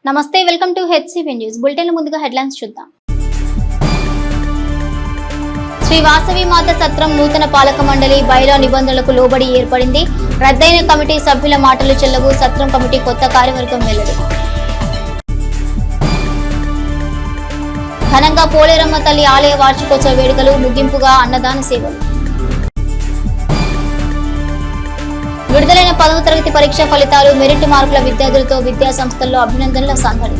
నమస్తే, welcome to HCB news bulletin. ముందుగా headlines చూద్దాం. శ్రీ వాసవి మాత సత్రం నూతన పాలక మండలి బైలా నిబంధనలకు లోబడి ఏర్పడింది. రద్దయిన కమిటీ సభ్యుల మాటలు చెల్లవు. సత్రం కమిటీ కొత్త కార్యవర్గం వెల్లడి. ఘనంగా పోలేరమ్మ తల్లి ఆలయ వార్షికోత్సవ వేడుకలు, ముగింపుగా అన్నదాన సేవలు. విడుదలైన 10వ తరగతి పరీక్ష ఫలితాలు, మెరిట్ మార్కుల విద్యార్థులతో విద్యా సంస్థల్లో అభినందనల సందడి.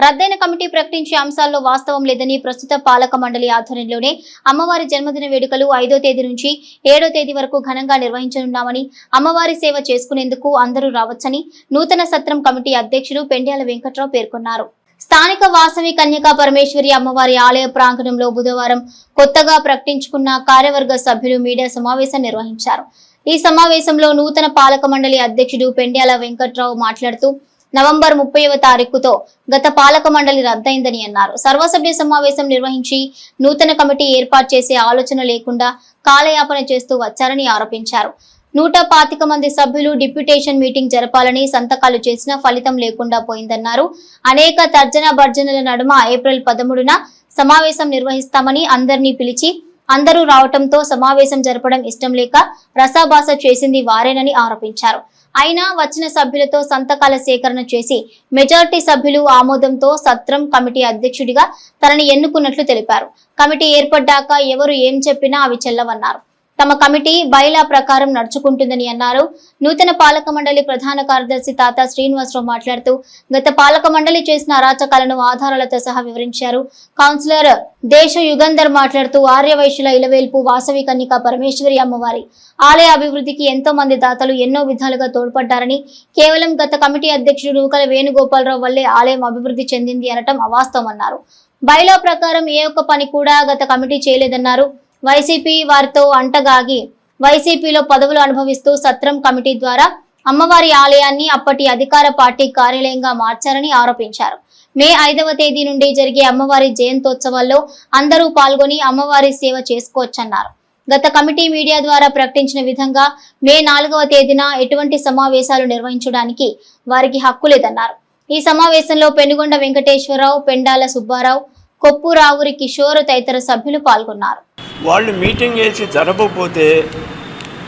రద్దయిన కమిటీ ప్రకటించే అంశాల్లో వాస్తవం లేదని ప్రస్తుత పాలక మండలి ఆధ్వర్యంలోనే అమ్మవారి జన్మదిన వేడుకలు 5వ తేదీ నుంచి 7వ తేదీ వరకు ఘనంగా నిర్వహించనున్నామని, అమ్మవారి సేవ చేసుకునేందుకు అందరూ రావచ్చని నూతన సత్రం కమిటీ అధ్యక్షుడు పెండ్యాల వెంకట్రావు పేర్కొన్నారు. స్థానిక వాసవి కన్యకా పరమేశ్వరి అమ్మవారి ఆలయ ప్రాంగణంలో బుధవారం కొత్తగా ప్రకటించుకున్న కార్యవర్గ సభ్యులు మీడియా సమావేశం నిర్వహించారు. ఈ సమావేశంలో నూతన పాలక మండలి అధ్యక్షుడు పెండ్యాల వెంకట్రావు మాట్లాడుతూ నవంబర్ 30వ తారీఖుతో గత పాలక మండలి రద్దయిందని అన్నారు. సర్వసభ్య సమావేశం నిర్వహించి నూతన కమిటీ ఏర్పాటు చేసే ఆలోచన లేకుండా కాలయాపన చేస్తూ వచ్చారని ఆరోపించారు. 125 మంది సభ్యులు డిప్యూటేషన్ మీటింగ్ జరపాలని సంతకాలు చేసినా ఫలితం లేకుండా పోయిందన్నారు. అనేక తర్జన భర్జనల నడుమ ఏప్రిల్ 13న సమావేశం నిర్వహిస్తామని అందరినీ పిలిచి అందరూ రావటంతో సమావేశం జరపడం ఇష్టం లేక రసాభాస చేసింది వారేనని ఆరోపించారు. అయినా వచ్చిన సభ్యులతో సంతకాల సేకరణ చేసి మెజారిటీ సభ్యులు ఆమోదంతో సత్రం కమిటీ అధ్యక్షుడిగా తనని ఎన్నుకున్నట్లు తెలిపారు. కమిటీ ఏర్పడ్డాక ఎవరు ఏం చెప్పినా అవి చెల్లవన్నారు. తమ కమిటీ బైలా ప్రకారం నడుచుకుంటుందని అన్నారు. నూతన పాలక మండలి ప్రధాన కార్యదర్శి తాతా శ్రీనివాసరావు మాట్లాడుతూ గత పాలక మండలి చేసిన అరాచకాలను ఆధారాలతో సహా వివరించారు. కౌన్సిలర్ దేశ యుగంధర్ మాట్లాడుతూ ఆర్యవైశ్యుల ఇలవేల్పు వాసవి కన్యకా పరమేశ్వరి అమ్మవారి ఆలయ అభివృద్ధికి ఎంతో మంది దాతలు ఎన్నో విధాలుగా తోడ్పడ్డారని, కేవలం గత కమిటీ అధ్యక్షుడు నూకల వేణుగోపాలరావు వల్లే ఆలయం అభివృద్ధి చెందింది అనటం అవాస్తవమన్నారు. బైలా ప్రకారం ఏ ఒక్క పని కూడా గత కమిటీ చేయలేదన్నారు. వైసీపీ వారితో అంటగాగి వైసీపీలో పదవులు అనుభవిస్తూ సత్రం కమిటీ ద్వారా అమ్మవారి ఆలయాన్ని అప్పటి అధికార పార్టీ కార్యాలయంగా మార్చారని ఆరోపించారు. మే 5వ తేదీ నుండి జరిగే అమ్మవారి జయంతోత్సవాల్లో అందరూ పాల్గొని అమ్మవారి సేవ చేసుకోవచ్చన్నారు. గత కమిటీ మీడియా ద్వారా ప్రకటించిన విధంగా మే 4వ తేదీన ఎటువంటి సమావేశాలు నిర్వహించడానికి వారికి హక్కు లేదన్నారు. ఈ సమావేశంలో పెనుగొండ వెంకటేశ్వరరావు, పెండాల సుబ్బారావు, కొప్పురావురి కిషోర్ తదితర సభ్యులు పాల్గొన్నారు. వాళ్ళు మీటింగ్ చేసి జరపకపోతే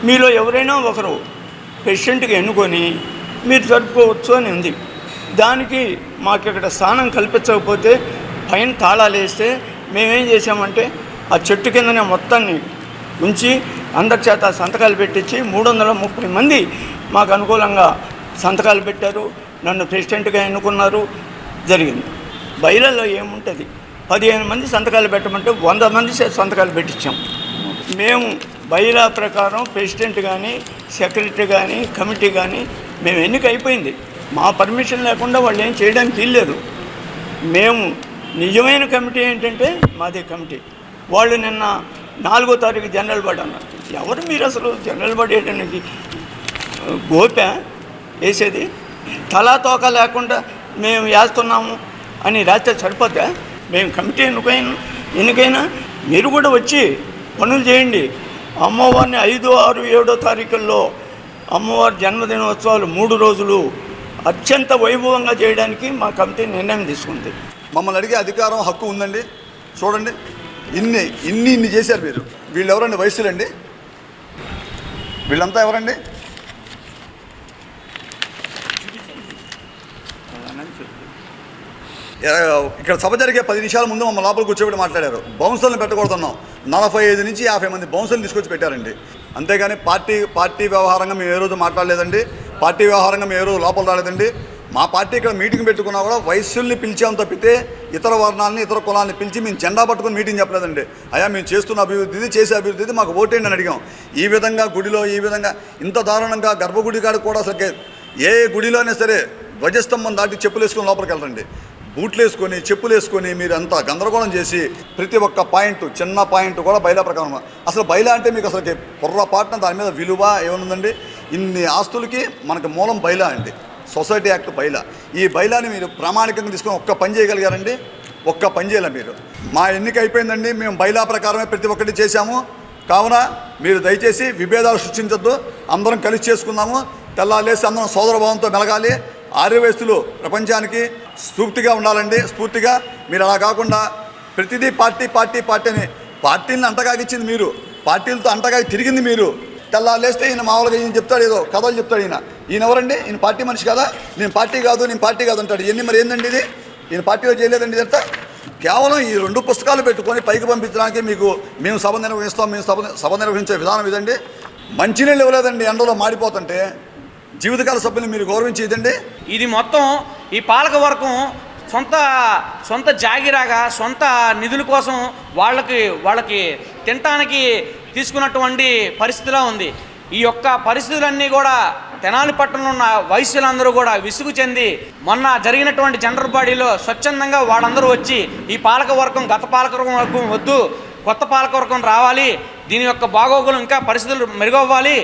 మీలో ఎవరైనా ఒకరు ప్రెసిడెంట్గా ఎన్నుకొని మీరు జరుపుకోవచ్చు అని ఉంది. దానికి మాకు ఇక్కడ స్థానం కల్పించకపోతే పైన తాళాలు వేస్తే మేమేం చేసామంటే ఆ చెట్టు కిందనే మొత్తాన్ని ఉంచి అందరి చేత సంతకాలు పెట్టించి 330 మంది మాకు అనుకూలంగా సంతకాలు పెట్టారు. నన్ను ప్రెసిడెంట్గా ఎన్నుకున్నారు. జరిగింది. బయలులో ఏముంటుంది, 15 మంది సంతకాలు పెట్టమంటే 100 మంది సంతకాలు పెట్టించాం. మేము బైలా ప్రకారం ప్రెసిడెంట్ కానీ సెక్రటరీ కానీ కమిటీ కానీ మేము ఎన్నిక అయిపోయింది. మా పర్మిషన్ లేకుండా వాళ్ళు ఏం చేయడానికి వీల్లేదు. మేము నిజమైన కమిటీ ఏంటంటే మాదే కమిటీ. వాళ్ళు నిన్న 4వ తారీఖు జనరల్ బాడీ అన్నారు. ఎవరు మీరు అసలు జనరల్ బాడీ వేయడానికి? గోప వేసేది తలా తోక లేకుండా మేము వేస్తున్నాము అని రాస్తే సరిపోతే? మేము కమిటీ ఎన్నికైనా మీరు కూడా వచ్చి పనులు చేయండి. అమ్మవారిని 5, 6, 7వ తారీఖుల్లో అమ్మవారి జన్మదినోత్సవాలు 3 రోజులు అత్యంత వైభవంగా చేయడానికి మా కమిటీ నిర్ణయం తీసుకుంది. మమ్మల్ని అడిగే అధికారం, హక్కు ఉందండి. చూడండి, ఇన్ని చేశారు మీరు. వీళ్ళు ఎవరండి? వయసులండి. వీళ్ళంతా ఎవరండి? ఇక్కడ సభ జరిగే 10 నిమిషాల ముందు మమ్మల్ని లోపల కూర్చోబెట్టి మాట్లాడారు. బౌన్సర్లను పెట్టకూడదన్నాం. 45 నుంచి 50 మంది బౌన్సర్లు తీసుకొచ్చి పెట్టారండి. అంతేగాని పార్టీ వ్యవహారంగా మేము ఏ రోజు మాట్లాడలేదండి. పార్టీ వ్యవహారంగా మేము ఏ రోజు లోపల రాలేదండి. మా పార్టీ ఇక్కడ మీటింగ్ పెట్టుకున్నా కూడా వయస్సుల్ని పిలిచాం తప్పితే ఇతర వర్ణాలని, ఇతర కులాన్ని పిలిచి మేము జెండా పట్టుకుని మీటింగ్ చెప్పలేదండి. అయ్యా మేము చేస్తున్న అభివృద్ధి, చేసే అభివృద్ధి మాకు ఓటేయండి అని అడిగాం. ఈ విధంగా గుడిలో ఈ విధంగా ఇంత దారుణంగా గర్భగుడి కాడికి కూడా అసలు ఏ గుడిలోనే సరే ధ్వజస్తంభం దాటి చెప్పులు వేసుకొని లోపలికి వెళ్ళండి. బూట్లు వేసుకొని, చెప్పులు వేసుకొని మీరు అంతా గందరగోళం చేసి ప్రతి ఒక్క పాయింట్, చిన్న పాయింట్ కూడా బైలా ప్రకారం. అసలు బైలా అంటే మీకు అసలు పొర్రపాటున దాని మీద విలువ ఏముందండి? ఇన్ని ఆస్తులకి మనకు మూలం బైలా అండి. Society act bylaw. ఈ బైలాని మీరు ప్రామాణికంగా తీసుకొని ఒక్క పని చేయగలిగారండి? ఒక్క పని చేయాలి మీరు. మా ఎన్నిక అయిపోయిందండి. మేము బైలా ప్రకారమే ప్రతి ఒక్కటి చేశాము. కావున మీరు దయచేసి విభేదాలు సృష్టించొద్దు. అందరం కలిసి చేసుకుందాము. తెల్లాలేసి అందరం సోదరభావంతో మెలగాలి. ఆర్యవైశ్యులు ప్రపంచానికి స్ఫూర్తిగా ఉండాలండి. స్ఫూర్తిగా మీరు అలా కాకుండా ప్రతిదీ పార్టీ పార్టీ పార్టీ అని పార్టీలను అంటగాగిచ్చింది మీరు, పార్టీలతో అంటగాగి తిరిగింది మీరు. తెల్లాలేస్తే ఈయన మామూలుగా ఈయన చెప్తాడు, ఏదో కథలు చెప్తాడు. ఈయన ఎవరండి? ఈయన పార్టీ మనిషి కదా. నేను పార్టీ కాదు అంటాడు. ఇవన్నీ మరి ఏందండి ఇది? ఈయన పార్టీలో చేయలేదండి ఇదంతా. కేవలం ఈ 2 పుస్తకాలు పెట్టుకొని పైకి పంపించడానికి మీకు మేము సభ నిర్వహిస్తాం, మేము సభ నిర్వహించే విధానం ఇదండి. మంచినీళ్ళు ఇవ్వలేదండి ఎండలో మాడిపోతుంటే. జీవితకాల సభ్యులు మీరు గౌరవించేదండి. ఇది మొత్తం ఈ పాలక వర్గం సొంత జాగిరాగా సొంత నిధుల కోసం వాళ్ళకి తినటానికి తీసుకున్నటువంటి పరిస్థితిలో ఉంది. ఈ యొక్క పరిస్థితులన్నీ కూడా తెనాలి పట్టణంలో ఉన్న వైశ్యులందరూ కూడా విసుగు చెంది మొన్న జరిగినటువంటి జనరల్ బాడీలో స్వచ్ఛందంగా వాళ్ళందరూ వచ్చి ఈ పాలకవర్గం గత పాలకవర్గం వద్దు, కొత్త పాలకవర్గం రావాలి, దీని యొక్క బాగోగులు ఇంకా పరిస్థితులు మెరుగవ్వాలి,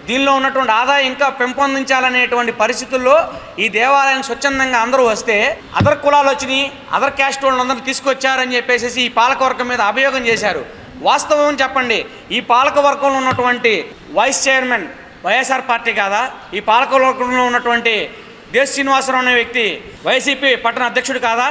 దీనిలో ఉన్నటువంటి ఆదాయం ఇంకా పెంపొందించాలనేటువంటి పరిస్థితుల్లో ఈ దేవాలయానికి స్వచ్ఛందంగా అందరూ వస్తే అదర్ కులాలు వచ్చినాయి, అదర్ క్యాస్ట్ వాళ్ళందరూ తీసుకొచ్చారని చెప్పేసి ఈ పాలకవర్గం మీద అభియోగం చేశారు. వాస్తవం చెప్పండి, ఈ పాలకవర్గంలో ఉన్నటువంటి వైస్ చైర్మన్ వైఎస్ఆర్ పార్టీ కాదా? ఈ పాలకవర్గంలో ఉన్నటువంటి దేశ్ శ్రీనివాసరావు అనే వ్యక్తి వైసీపీ పట్టణ అధ్యక్షుడు కాదా?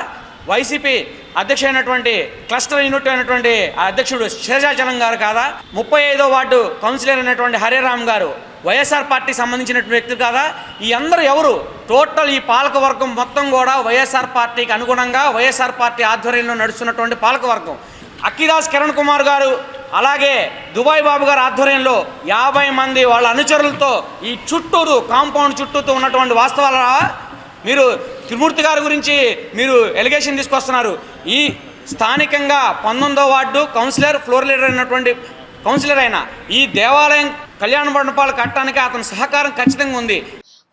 వైసీపీ అధ్యక్షుడైనటువంటి క్లస్టర్ యూనిట్ అయినటువంటి అధ్యక్షుడు శేషాచలం గారు కాదా? 35వ వార్డు కౌన్సిలర్ అయినటువంటి హరిరామ్ గారు వైఎస్ఆర్ పార్టీకి సంబంధించినటువంటి వ్యక్తులు కాదా? ఈ అందరూ ఎవరు? టోటల్ ఈ పాలకవర్గం మొత్తం కూడా వైఎస్ఆర్ పార్టీకి అనుగుణంగా వైఎస్ఆర్ పార్టీ ఆధ్వర్యంలో నడుస్తున్నటువంటి పాలకవర్గం. అక్కిదాస్ కిరణ్ కుమార్ గారు అలాగే దుబాయ్ బాబు గారు ఆధ్వర్యంలో 50 మంది వాళ్ళ అనుచరులతో ఈ చుట్టూరు కాంపౌండ్ చుట్టూతో ఉన్నటువంటి వాస్తవాల మీరు త్రిమూర్తి గారి గురించి మీరు ఎలిగేషన్ తీసుకొస్తున్నారు. ఈ స్థానికంగా 19వ వార్డు కౌన్సిలర్ ఫ్లోర్ లీడర్ అయినటువంటి కౌన్సిలర్ అయిన ఈ దేవాలయం కళ్యాణ మండపాలు కట్టడానికి అతని సహకారం ఖచ్చితంగా ఉంది.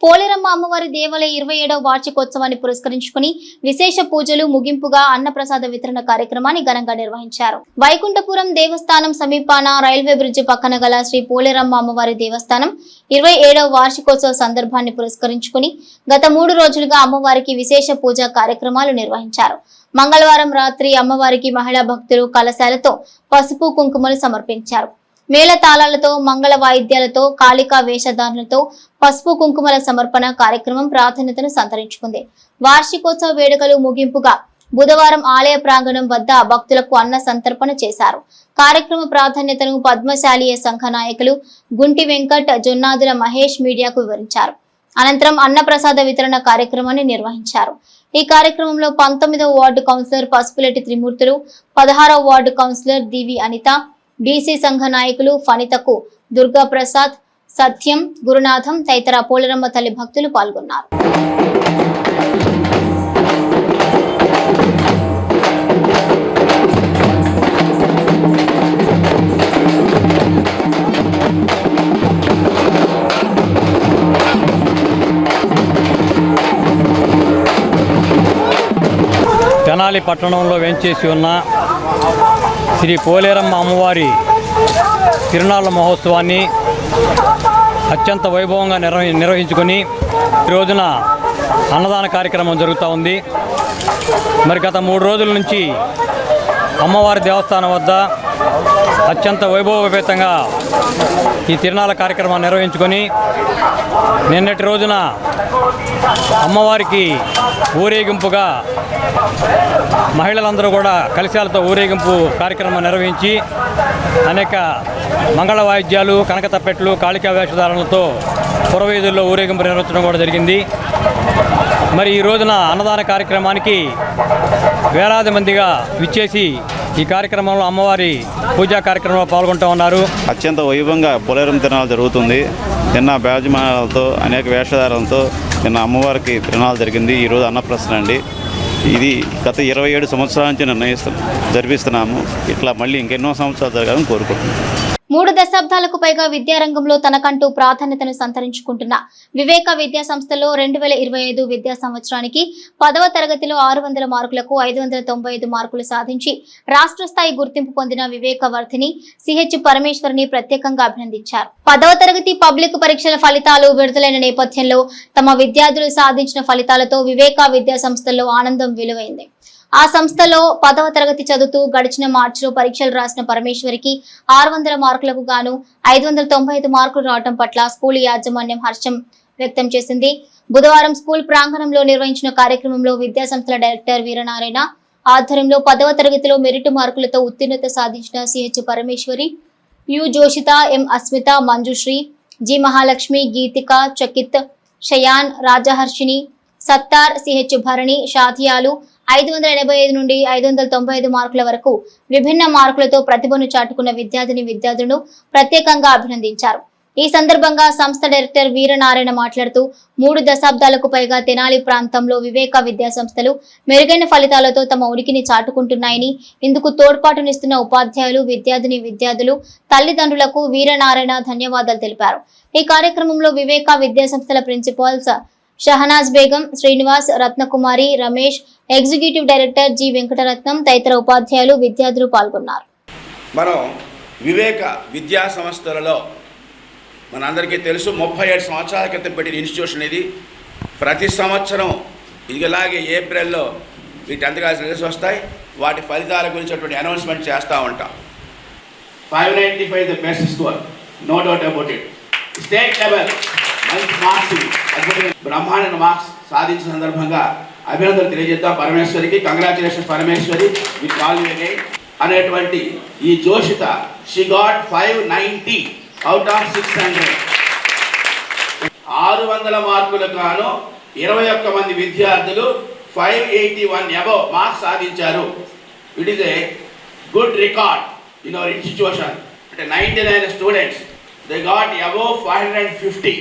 పోలేరమ్మ అమ్మవారి దేవాలయ 27వ వార్షికోత్సవాన్ని పురస్కరించుకుని విశేష పూజలు ముగింపుగా అన్నప్రసాద వితరణ కార్యక్రమాన్ని ఘనంగా నిర్వహించారు. వైకుంఠపురం దేవస్థానం సమీపాన రైల్వే బ్రిడ్జి పక్కన గల శ్రీ పోలేరమ్మ అమ్మవారి దేవస్థానం 27వ వార్షికోత్సవ సందర్భాన్ని పురస్కరించుకుని గత 3 రోజులుగా అమ్మవారికి విశేష పూజా కార్యక్రమాలు నిర్వహించారు. మంగళవారం రాత్రి అమ్మవారికి మహిళా భక్తులు కలశాలతో పసుపు కుంకుమలు సమర్పించారు. మేళ తాళాలతో మంగళ వాయిద్యాలతో కాళికా వేషధారణలతో పసుపు కుంకుమల సమర్పణ కార్యక్రమం ప్రాధాన్యతను సంతరించుకుంది. వార్షికోత్సవ వేడుకలు ముగింపుగా బుధవారం ఆలయ ప్రాంగణం వద్ద భక్తులకు అన్న సంతర్పణ చేశారు. కార్యక్రమ ప్రాధాన్యతను పద్మశాలీయ సంఘ నాయకులు గుంటి వెంకట్, జొన్నాదుల మహేష్ మీడియాకు వివరించారు. అనంతరం అన్నప్రసాద వితరణ కార్యక్రమాన్ని నిర్వహించారు. ఈ కార్యక్రమంలో 19వ వార్డు కౌన్సిలర్ పసుపులెట్టి త్రిమూర్తులు, 16వ వార్డు కౌన్సిలర్ దివి అనిత, బీసీ సంఘ నాయకులు ఫణితకు, దుర్గా ప్రసాద్, సత్యం, గురునాథం తదితర పోలేరమ్మ తల్లి భక్తులు పాల్గొన్నారు. తెనాలి పట్టణంలో వేంచేసి ఉన్న శ్రీ పోలేరమ్మ అమ్మవారి తిరునాళ్ల మహోత్సవాన్ని అత్యంత వైభవంగా నిర్వహించుకొని ఈ రోజున అన్నదాన కార్యక్రమం జరుగుతూ ఉంది. మరి గత 3 రోజుల నుంచి అమ్మవారి దేవస్థానం వద్ద అత్యంత వైభవపేతంగా ఈ తిరునాళ్ల కార్యక్రమాన్ని నిర్వహించుకొని నిన్నటి రోజున అమ్మవారికి ఊరేగింపుగా మహిళలందరూ కూడా కలశాలతో ఊరేగింపు కార్యక్రమం నిర్వహించి అనేక మంగళ వాయిద్యాలు, కనకతప్పెట్లు, కాళికా వేషధారణలతో పురవీధుల్లో ఊరేగింపు నిర్వహించడం కూడా జరిగింది. మరి ఈ రోజున అన్నదాన కార్యక్రమానికి వేలాది మందిగా విచ్చేసి ఈ కార్యక్రమంలో అమ్మవారి పూజా కార్యక్రమంలో పాల్గొంటూ ఉన్నారు. అత్యంత వైభవంగా పోలేరమ్మ తిరునాళ్ళు జరుగుతుంది. నిన్న బ్యాజ్మానాలతో అనేక వేషధారాలతో నిన్న అమ్మవారికి తిరునాళ్ళు జరిగింది. ఈరోజు అన్నప్రసన్న అండి. ఇది గత 27 సంవత్సరాల నుంచి జరిపిస్తున్నాము. ఇట్లా మళ్ళీ ఇంకెన్నో సంవత్సరాలు జరగాలని కోరుకుంటున్నాం. 3 దశాబ్దాలకు పైగా విద్యారంగంలో తనకంటూ ప్రాధాన్యతను సంతరించుకుంటున్న వివేక విద్యా సంస్థలో 2025 విద్యా సంవత్సరానికి 10వ తరగతిలో 600 మార్కులకు 595 మార్కులు సాధించి రాష్ట్ర స్థాయి గుర్తింపు పొందిన వివేక వర్ధిని సిహెచ్ పరమేశ్వరిని ప్రత్యేకంగా అభినందించారు. 10వ తరగతి పబ్లిక్ పరీక్షల ఫలితాలు విడుదలైన నేపథ్యంలో తమ విద్యార్థులు సాధించిన ఫలితాలతో వివేక విద్యా సంస్థలో ఆనందం వెలువైంది. ఆ సంస్థలో 10వ తరగతి చదువుతూ గడిచిన మార్చిలో పరీక్షలు రాసిన పరమేశ్వరికి 600 మార్కులకు గాను 595 మార్కులు రావడం పట్ల స్కూల్ యాజమాన్యం హర్షం వ్యక్తం చేసింది. బుధవారం స్కూల్ ప్రాంగణంలో నిర్వహించిన కార్యక్రమంలో విద్యాసంస్థల డైరెక్టర్ వీరనారాయణ ఆధ్వర్యంలో 10వ తరగతిలో మెరిట్ మార్కులతో ఉత్తీర్ణత సాధించిన CH Parameshwari, U Joshitha, M Asmitha, Manjushree, G Mahalakshmi, Geethika, Chakith, Shayan, Rajaharshini, Sattar, CH Bharani, షాథియాలు 585 నుండి 595 మార్కుల వరకు విభిన్న మార్కులతో ప్రతిభను చాటుకున్న విద్యార్థులను ప్రత్యేకంగా అభినందించారు. ఈ సందర్భంగా సంస్థ డైరెక్టర్ వీరనారాయణ మాట్లాడుతూ 3 దశాబ్దాలకు పైగా తెనాలి ప్రాంతంలో వివేక విద్యా సంస్థలు మెరుగైన ఫలితాలతో తమ ఉనికిని చాటుకుంటున్నాయని, ఇందుకు తోడ్పాటునిస్తున్న ఉపాధ్యాయులు, విద్యార్థులు, తల్లిదండ్రులకు వీరనారాయణ ధన్యవాదాలు తెలిపారు. ఈ కార్యక్రమంలో వివేక విద్యా సంస్థల principals Shahnaz Begum, Srinivas, Ratnakumari, Ramesh, executive director G Venkataratnam తదితర ఉపాధ్యాయులు, విద్యార్థులు పాల్గొన్నారు. మనం వివేక విద్యా సంస్థలలో మనందరికీ తెలుసు 37 సంవత్సరాల క్రితం పెట్టిన ఇన్స్టిట్యూషన్ ఇది. ప్రతి సంవత్సరం ఇలాగే ఏప్రిల్లో ఈ 10th క్లాస్ రిజల్ట్స్ వస్తాయి. వాటి ఫలితాల గురించి అనౌన్స్మెంట్ చేస్తూ ఉంటాం. 595 the best score, no doubt about it. State level మంచి మార్క్స్, బ్రహ్మాండ మార్క్స్ సాధించిన సందర్భంగా అభినందనలు తెలియజేద్దాం పరమేశ్వరికి. Congratulations Parameshwari, with all you again. అనేటువంటి ఈ Joshitha, she got 590 out of 600. 600 మార్కులకు గాను 21 మంది విద్యార్థులు 581 అబవ్ మార్క్స్ సాధించారు. It is a good record in our institution. అంటే 99 స్టూడెంట్స్ దే గాట్ అబవ్ 550,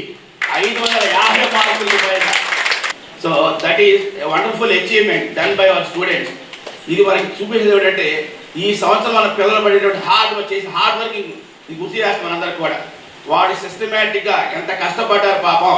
550 మార్కులకు పైగా. So that is a wonderful achievement done by our students. ఇది మనకి చూపించేది ఏంటంటే ఈ సంవత్సరం మన పిల్లలు పడేటువంటి హార్డ్ వర్కింగ్ ఇది గుర్తు చేస్తాం మనందరికి కూడా. వాడు సిస్టమేటిక్గా ఎంత కష్టపడ్డారు పాపం,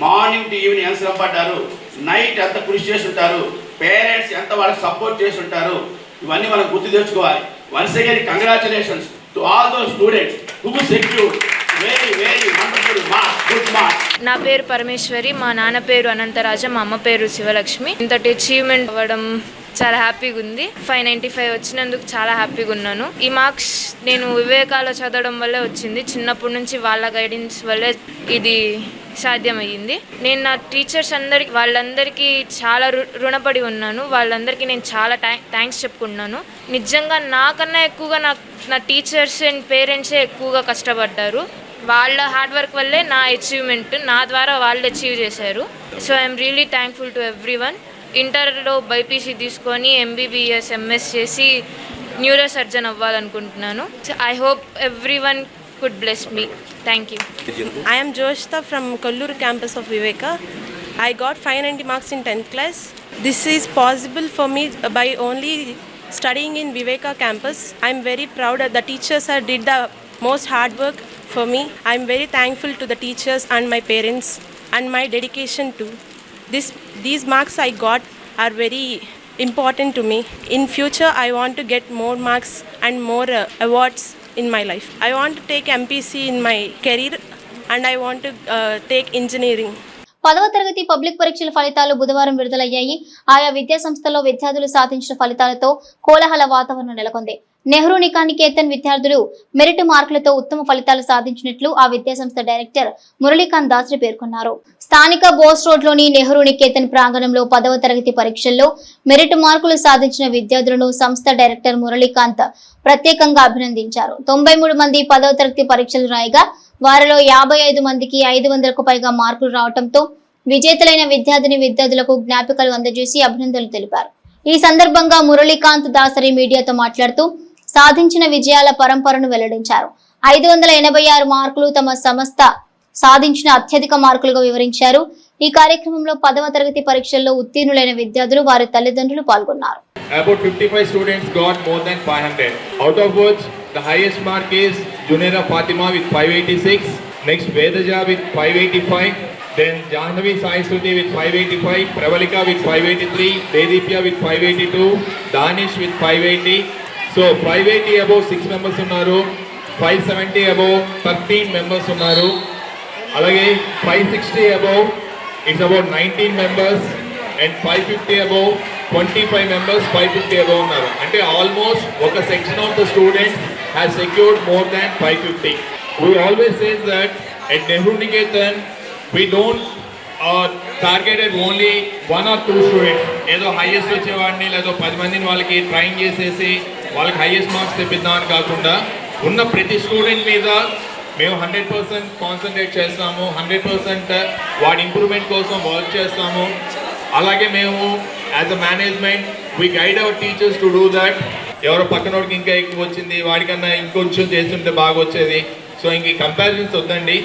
మార్నింగ్ టు ఈవినింగ్ ఎంత శ్రమపడ్డారు, నైట్ ఎంత కృషి చేసి ఉంటారు, పేరెంట్స్ ఎంత వాళ్ళకి సపోర్ట్ చేసి ఉంటారు, ఇవన్నీ మనం గుర్తు తెచ్చుకోవాలి. Once again congratulations to all those students who secured very wonderful marks, good marks. నా పేరు పరమేశ్వరి, మా నాన్న పేరు అనంతరాజ, మా అమ్మ పేరు శివలక్ష్మి. ఇంతటి అచీవ్మెంట్ అవ్వడం చాలా హ్యాపీగా ఉంది. 595 వచ్చినందుకు చాలా హ్యాపీగా ఉన్నాను. ఈ మార్క్స్ నేను వివేకాలో చదవడం వల్లే వచ్చింది. చిన్నప్పటి నుంచి వాళ్ళ గైడెన్స్ వల్లే ఇది సాధ్యమయ్యింది. నేను నా టీచర్స్ వాళ్ళందరికీ చాలా రుణపడి ఉన్నాను. వాళ్ళందరికీ నేను చాలా థ్యాంక్స్ చెప్పుకుంటున్నాను. నిజంగా నాకన్నా ఎక్కువగా నా టీచర్స్ అండ్ పేరెంట్సే ఎక్కువగా కష్టపడ్డారు. వాళ్ళ హార్డ్ వర్క్ వల్లే నా అచీవ్మెంట్, నా ద్వారా వాళ్ళు అచీవ్ చేశారు. So I'm really thankful to everyone. ఇంటర్లో బైపీసీ తీసుకొని ఎంబీబీఎస్ ఎంఎస్ చేసి న్యూరో సర్జన్ అవ్వాలనుకుంటున్నాను. I hope everyone could bless me. Thank you. I am Joshita from Kollur campus of Viveka. I got 590 marks in 10th class. This is possible for me by only studying in Viveka campus. I am very proud that the teachers did the most hard work for me. I am very thankful to the teachers and my parents and my dedication too. These marks I got are very important to me. In future I want to get more marks and more awards in my life. I want to take MPC in my career and I want to take engineering. 10వ తరగతి public పరీక్షల ఫలితాలు బుధవారం విడుదలయ్యాయి. ఆయా విద్యా సంస్థల్లో విద్యార్థులు సాధించిన ఫలితాలతో కోలాహల వాతావరణం నెలకొంది. నెహ్రూ నికేతన్ విద్యార్థులు మెరిట్ మార్కులతో ఉత్తమ ఫలితాలు సాధించినట్లు ఆ విద్యాసంస్థ డైరెక్టర్ మురళీకాంత్ దాసరి పేర్కొన్నారు. స్థానిక బోస్ రోడ్లోని నెహ్రూ నికేతన్ ప్రాంగణంలో 10వ తరగతి పరీక్షల్లో మెరిట్ మార్కులు సాధించిన విద్యార్థులను సంస్థ డైరెక్టర్ మురళీకాంత్ ప్రత్యేకంగా అభినందించారు. 93 మంది 10వ తరగతి పరీక్షలు రాయగా వారిలో 55 మందికి 500కు పైగా మార్కులు రావడంతో విజేతలైన విద్యార్థులకు జ్ఞాపికలు అందజేసి అభినందనలు తెలిపారు. ఈ సందర్భంగా మురళీకాంత్ దాసరి మీడియాతో మాట్లాడుతూ సాధించిన విజయాల పరంపరను వెల్లడించారు. 586 మార్కులు తమ సంస్థ సాధించిన అత్యధిక మార్కులుగా వివరించారు. ఈ కార్యక్రమంలో 10వ తరగతి పరీక్షల్లో ఉత్తీర్ణులైన విద్యార్థులు వారి తల్లిదండ్రులు పాల్గొన్నారు. About 55 students got more than 500. Out of which the highest mark is Junaira Fatima with 586. Next Vedaja with 585. Then Jahnavi Sai Suti with 585. Pravalika with 583. Dedipya with 582. Danish with 580. So 580 above 6 members unnaru. 570 above 13 members unnaru. Alage 560 above it's about 19 members. And 550 above 25 members, 550 above unnaru. Ante almost oka section of the students has secured more than 550. We always say that at Nehru Niketan we don't targeted only 1 or 2 students. ఏదో highest వచ్చేవాడిని లేదో 10 మందిని వాళ్ళకి train చేసేసి వాళ్ళకి highest marks తెప్పిద్దామని కాకుండా ఉన్న ప్రతి స్టూడెంట్ మీద మేము 100% కాన్సన్ట్రేట్ చేస్తాము, 100% వాడి ఇంప్రూవ్మెంట్ కోసం వర్క్ చేస్తాము. అలాగే మేము as a management we guide hour teachers to do that. ఎవరో పక్కనోడికి ఇంకా ఎక్కువ వచ్చింది, వాడికన్నా ఇంకొంచెం చేస్తుంటే బాగా వచ్చేది. సో ఇంక కంపారిజన్స్ వద్దండి,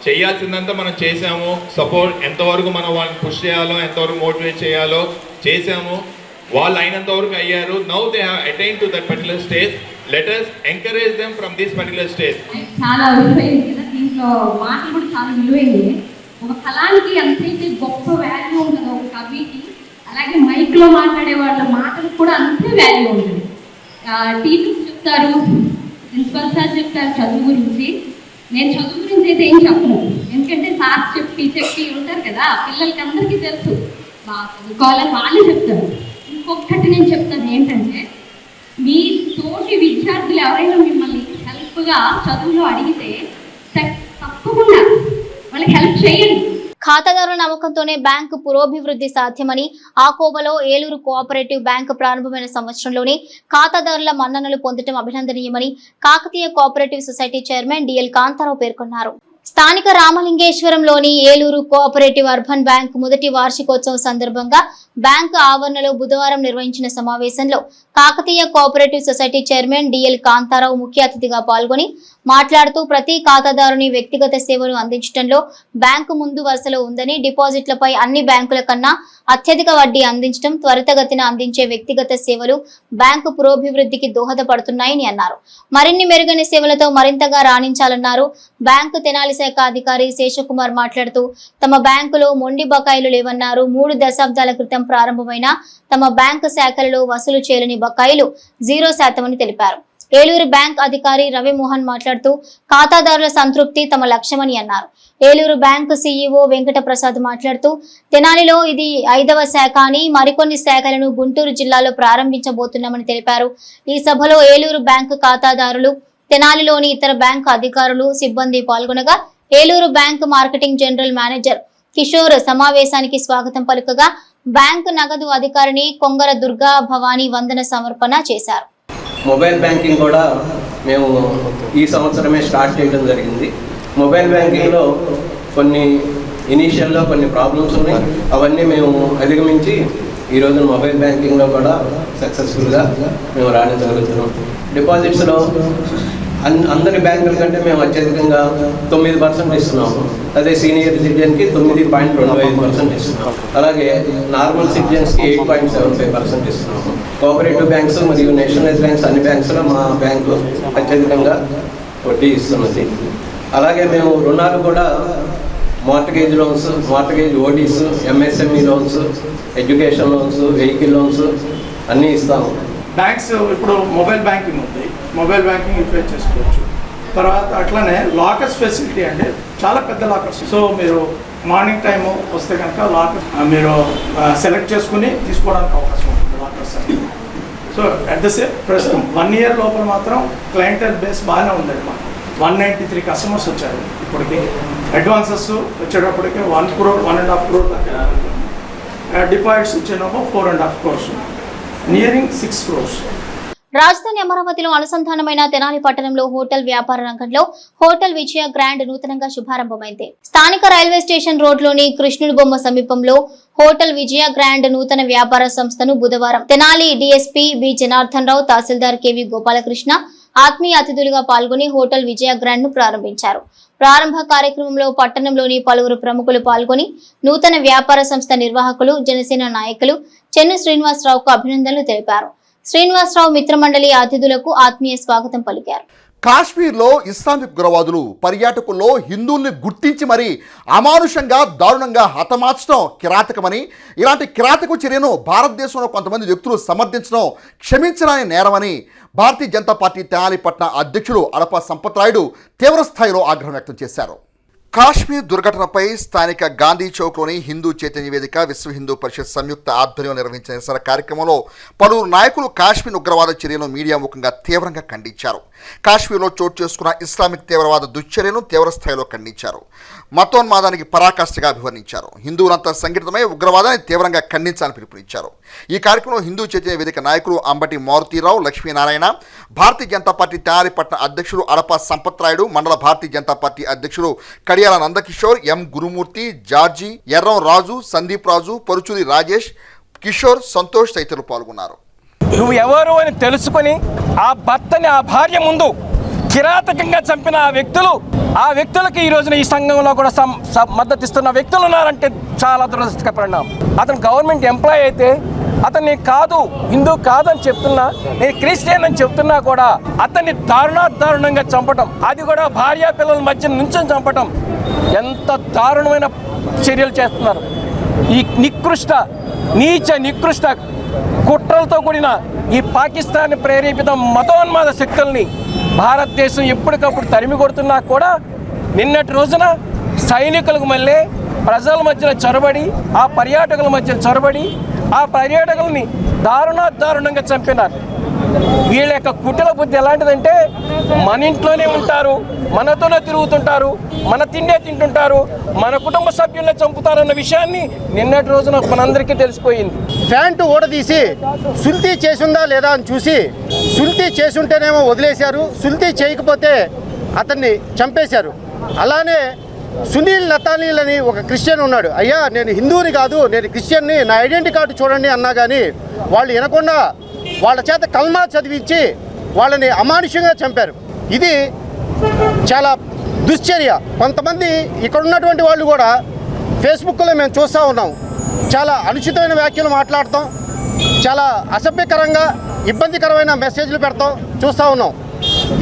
చేయాల్సిందంతా మనం చేసాము. సపోర్ట్ ఎంతవరకు మనం వాళ్ళని పుష్ చేయాలో, ఎంతవరకు మోటివేట్ చేయాలో చేసాము. వాళ్ళు అయినంత వరకు అయ్యారు. Now they have attain to that particular stage. Let us encourage them from this particular stage. చాలా విలువైంది కదా, దీంట్లో మాటలు కూడా చాలా విలువైంది. ఒక కళానికి ఎంతైతే గొప్ప వాల్యూ ఉంటుందో ఒక కవికి, అలాగే మైక్లో మాట్లాడే వాళ్ళ మాటలకు కూడా అంతే వాల్యూ ఉంటుంది. టీచర్స్ చెప్తారు, ప్రిన్సిపల్ సార్ చెప్తారు చదువు గురించి. నేను చదువు గురించి అయితే ఏం చెప్పను, ఎందుకంటే సార్ చెప్పి ఉంటారు కదా, పిల్లలకి అందరికీ తెలుసు బాగా చదువుకోవాలని వాళ్ళే చెప్తారు. ఇంకొకటి నేను చెప్తాను ఏంటంటే, మీ తోటి విద్యార్థులు ఎవరైనా మిమ్మల్ని హెల్ప్గా చదువులో అడిగితే తప్పకుండా వాళ్ళకి హెల్ప్ చేయండి. ఖాతాదారుల నమ్మకంతోనే బ్యాంకు పురోభివృద్ధి సాధ్యమని ఆకోవలో ఏలూరు కోఆపరేటివ్ బ్యాంకు ప్రారంభమైన సంవత్సరంలోనే ఖాతాదారుల మన్ననలు పొందడం అభినందనీయమని Kakatiya cooperative society chairman DL Kantharao పేర్కొన్నారు. స్థానిక రామలింగేశ్వరంలోని ఏలూరు కోఆపరేటివ్ అర్బన్ బ్యాంక్ మొదటి వార్షికోత్సవం సందర్భంగా బ్యాంకు ఆవరణలో బుధవారం నిర్వహించిన సమావేశంలో Kakatiya cooperative society chairman DL Kantharao ముఖ్య అతిథిగా పాల్గొని మాట్లాడుతూ ప్రతి ఖాతాదారుని వ్యక్తిగత సేవలు అందించడంలో బ్యాంకు ముందు వరుసలో ఉందని, డిపాజిట్లపై అన్ని బ్యాంకుల కన్నా అత్యధిక వడ్డీ అందించడం, త్వరితగతిన అందించే వ్యక్తిగత సేవలు బ్యాంకు పురోభివృద్ధికి దోహదపడుతున్నాయని అన్నారు. మరిన్ని మెరుగైన సేవలతో మరింతగా రాణించాలన్నారు. బ్యాంకు తెనాలి శాఖ అధికారి శేషకుమార్ మాట్లాడుతూ తమ బ్యాంకులో మొండి బకాయిలు లేవన్నారు. 3 దశాబ్దాల క్రితం ప్రారంభమైన తమ బ్యాంకు శాఖలలో వసూలు చేయలేని బకాయిలు 0% అని తెలిపారు. ఏలూరు బ్యాంక్ అధికారి రవిమోహన్ మాట్లాడుతూ ఖాతాదారుల సంతృప్తి తమ లక్ష్యమని అన్నారు. ఏలూరు బ్యాంకు సీఈఓ వెంకట ప్రసాద్ మాట్లాడుతూ తెనాలిలో ఇది 5వ శాఖ అని, మరికొన్ని శాఖలను గుంటూరు జిల్లాలో ప్రారంభించబోతున్నామని తెలిపారు. ఈ సభలో ఏలూరు బ్యాంకు ఖాతాదారులు, తెనాలిలోని ఇతర బ్యాంకు అధికారులు, సిబ్బంది పాల్గొనగా Eluru bank marketing general manager Kishore సమావేశానికి స్వాగతం పలుకగా బ్యాంకు నగదు అధికారిని కొంగర దుర్గా భవానీ వందన సమర్పణ చేశారు. మొబైల్ బ్యాంకింగ్ కూడా మేము ఈ సంవత్సరమే స్టార్ట్ చేయడం జరిగింది. మొబైల్ బ్యాంకింగ్లో కొన్ని ఇనీషియల్లో కొన్ని ప్రాబ్లమ్స్ ఉన్నాయి, అవన్నీ మేము అధిగమించి ఈరోజు మొబైల్ బ్యాంకింగ్లో కూడా సక్సెస్ఫుల్గా మేము రాణించగలుగుతున్నాం. డిపాజిట్స్లో అందరి బ్యాంకుల కంటే మేము అత్యధికంగా 9% ఇస్తున్నాము. అదే సీనియర్ సిటిజన్కి 9.25% ఇస్తున్నాము. అలాగే నార్మల్ సిటిజన్స్కి 8.75% ఇస్తున్నాము. కోఆపరేటివ్ బ్యాంక్స్ మరియు నేషనలైజ్ బ్యాంక్స్ అన్ని బ్యాంక్స్లో మా బ్యాంకు అత్యధికంగా వడ్డీ ఇస్తున్నది. అలాగే మేము రుణాలు కూడా mortgage loans, mortgage ODs, MSME loans, education loans, vehicle loans అన్నీ ఇస్తాము. బ్యాంక్స్ ఇప్పుడు మొబైల్ బ్యాంకింగ్ ఉంది, మొబైల్ బ్యాంకింగ్ యూటిలైజ్ చేసుకోవచ్చు. తర్వాత అట్లానే లాకర్స్ ఫెసిలిటీ అంటే చాలా పెద్ద లాకర్స్. సో మీరు మార్నింగ్ టైము వస్తే కనుక లాకర్ మీరు సెలెక్ట్ చేసుకుని తీసుకోవడానికి అవకాశం ఉంటుంది లాకర్స్ అని. సో అట్ ద సేమ్ ప్రస్తుతం 1 year లోపల మాత్రం క్లయింటల్ బేస్ బాగానే ఉందండి. మాకు 193 కస్టమర్స్ వచ్చారు. ఇప్పటికి అడ్వాన్సెస్ వచ్చేటప్పటికి 1 crore, 1.5 crore దాకా, డిపాజిట్స్ వచ్చేటప్పుడు 4.5 crores, నియరింగ్ 6 crores. రాజధాని అమరావతిలో అనుసంధానమైన తెనాలి పట్టణంలో హోటల్ వ్యాపార రంగంలో హోటల్ విజయ గ్రాండ్ నూతనంగా శుభారంభమైంది. స్థానిక రైల్వే స్టేషన్ రోడ్లోని కృష్ణుడి బొమ్మ సమీపంలో హోటల్ విజయ గ్రాండ్ నూతన వ్యాపార సంస్థను బుధవారం తెనాలి డీఎస్పీ బి జనార్దన్ రావు, తహసీల్దార్ కెవి గోపాలకృష్ణ ఆత్మీయ అతిథులుగా పాల్గొని హోటల్ విజయ గ్రాండ్ ను ప్రారంభించారు. ప్రారంభ కార్యక్రమంలో పట్టణంలోని పలువురు ప్రముఖులు పాల్గొని నూతన వ్యాపార సంస్థ నిర్వాహకులు, జనసేన నాయకులు చెన్ను శ్రీనివాసరావుకు అభినందనలు తెలిపారు. శ్రీనివాసరావు మిత్రమండలి అతిథులకు ఆత్మీయ స్వాగతం పలికారు. కాశ్మీర్లో ఇస్లామిక్ ఉగ్రవాదులు పర్యాటకుల్లో హిందువుల్ని గుర్తించి మరీ అమానుషంగా దారుణంగా హతమార్చడం కిరాతకమని, ఇలాంటి కిరాతక చర్యను భారతదేశంలో కొంతమంది వ్యక్తులు సమర్థించడం క్షమించరాని నేరమని భారతీయ జనతా పార్టీ తెనాలి పట్టణ అధ్యక్షుడు అడప సంపత్రాయుడు తీవ్రస్థాయిలో ఆగ్రహం వ్యక్తం చేశారు. కాశ్మీర్ దుర్ఘటనపై స్థానిక గాంధీ చౌక్లోని హిందూ చైతన్య వేదిక విశ్వ హిందూ పరిషత్ సంయుక్త ఆధ్వర్యంలో నిర్వహించిన నిరసన కార్యక్రమంలో పలువురు నాయకులు కాశ్మీర్ ఉగ్రవాద చర్యను మీడియా ముఖంగా తీవ్రంగా ఖండించారు. కాశ్మీర్లో చోటు చేసుకున్న ఇస్లామిక్ తీవ్రవాద దుశ్చర్యను తీవ్రస్థాయిలో ఖండించారు. మతోన్మాదానికి పరాకాష్ఠగా అభివర్ణించారు. హిందువులంతా సంఘటితమై ఉగ్రవాదాన్ని తీవ్రంగా ఖండించాలని పిలుపునిచ్చారు. ఈ కార్యక్రమంలో హిందూ చైతన్య వేదిక నాయకులు అంబటి మారుతీరావు, లక్ష్మీనారాయణ, భారతీయ జనతా పార్టీ తెనాలిపట్నం అధ్యక్షుడు అడప సంపత్రాయుడు, మండల భారతీయ జనతా పార్టీ అధ్యక్షుడు కడియాల నందకిషోర్, ఎం గురుమూర్తి, జార్జి, ఎర్రం రాజు, సందీప్ రాజు, పరుచూరి రాజేష్, కిషోర్, సంతోష్ తదితరులు పాల్గొన్నారు. నువ్వు ఎవరు అని తెలుసుకొని ఆ భర్తని ఆ భార్య ముందు కిరాతకంగా చంపిన ఆ వ్యక్తులకి ఈ రోజున ఈ సంఘంలో కూడా మద్దతు ఇస్తున్న వ్యక్తులు ఉన్నారంటే చాలా దురదృష్టకర పరిణామం. అతను గవర్నమెంట్ ఎంప్లాయీ అయితే అతన్ని కాదు హిందూ కాదని చెప్తున్నా, నేను క్రిస్టియన్ అని చెప్తున్నా కూడా అతన్ని దారుణంగా చంపటం, అది కూడా భార్య పిల్లల మధ్య నుంచొని చంపటం, ఎంత దారుణమైన చర్యలు చేస్తున్నారు. ఈ నికృష్ట కుట్రలతో కూడిన ఈ పాకిస్తాన్ ప్రేరేపిత మతోన్మాద శక్తుల్ని భారతదేశం ఎప్పటికప్పుడు తరిమి కొడుతున్నా కూడా నిన్నటి రోజున సైనికులకు మళ్ళీ ప్రజల మధ్యలో చొరబడి ఆ పర్యాటకుల మధ్య చొరబడి ఆ పర్యాటకుల్ని దారుణంగా చంపినారు. వీళ్ళ యొక్క కుటిల బుద్ధి ఎలాంటిదంటే మన ఇంట్లోనే ఉంటారు, మనతోనే తిరుగుతుంటారు, మన తిండే తింటుంటారు, మన కుటుంబ సభ్యులనే చంపుతారన్న విషయాన్ని నిన్నటి రోజున మనందరికీ తెలిసిపోయింది. ప్యాంటు ఊడదీసి సుల్తీ చేసుందా లేదా అని చూసి సుల్తీ చేసుంటేనేమో వదిలేశారు, సుల్తీ చేయకపోతే అతన్ని చంపేశారు. అలానే సునీల్ నతానీల్ అని ఒక క్రిస్టియన్ ఉన్నాడు. అయ్యా నేను హిందువుని కాదు, నేను క్రిస్టియన్ని, నా ఐడెంటిటీ కార్డు చూడండి అన్నా కానీ వాళ్ళు వినకుండా వాళ్ళ చేత కల్మా చదివించి వాళ్ళని అమానుష్యంగా చంపారు. ఇది చాలా దుశ్చర్య. కొంతమంది ఇక్కడ ఉన్నటువంటి వాళ్ళు కూడా ఫేస్బుక్లో మేము చూస్తూ ఉన్నాం, చాలా అనుచితమైన వ్యాఖ్యలు మాట్లాడతాం, చాలా అసభ్యకరంగా ఇబ్బందికరమైన మెసేజ్లు పెడతాం చూస్తూ ఉన్నాం.